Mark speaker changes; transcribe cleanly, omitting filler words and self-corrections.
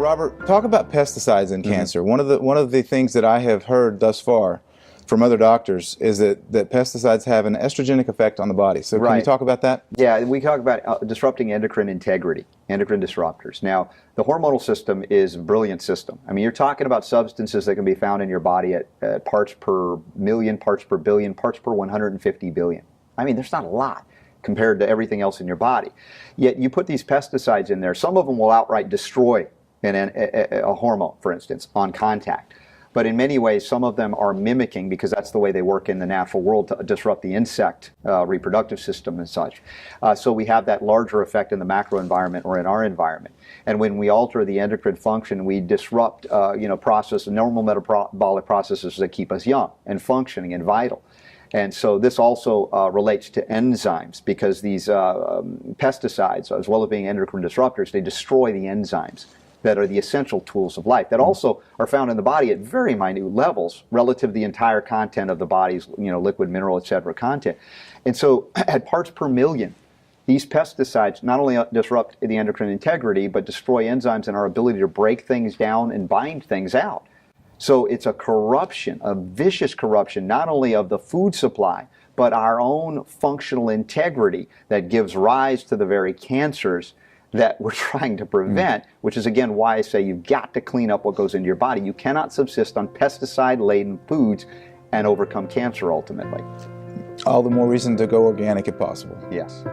Speaker 1: Robert, talk about pesticides in cancer. One of the things that I have heard thus far from other doctors is that pesticides have an estrogenic effect on the body. So can you talk about that?
Speaker 2: Yeah, we talk about disrupting endocrine integrity, endocrine disruptors. Now, the hormonal system is a brilliant system. I mean, you're talking about substances that can be found in your body at parts per million, parts per billion, parts per 150 billion. I mean, there's not a lot compared to everything else in your body. Yet you put these pesticides in there, some of them will outright destroy a hormone, for instance, on contact. But in many ways, some of them are mimicking, because that's the way they work in the natural world, to disrupt the insect reproductive system and such. So we have that larger effect in the macro environment or in our environment. And when we alter the endocrine function, we disrupt normal metabolic processes that keep us young and functioning and vital. And so this also relates to enzymes, because these pesticides, as well as being endocrine disruptors, they destroy the enzymes that are the essential tools of life, that also are found in the body at very minute levels relative to the entire content of the body's, liquid, mineral, etc. content. And so at parts per million, these pesticides not only disrupt the endocrine integrity, but destroy enzymes and our ability to break things down and bind things out. So it's a corruption, a vicious corruption, not only of the food supply, but our own functional integrity that gives rise to the very cancers that we're trying to prevent, which is again why I say you've got to clean up what goes into your body. You cannot subsist on pesticide-laden foods and overcome cancer ultimately.
Speaker 1: All the more reason to go organic if possible.
Speaker 2: Yes.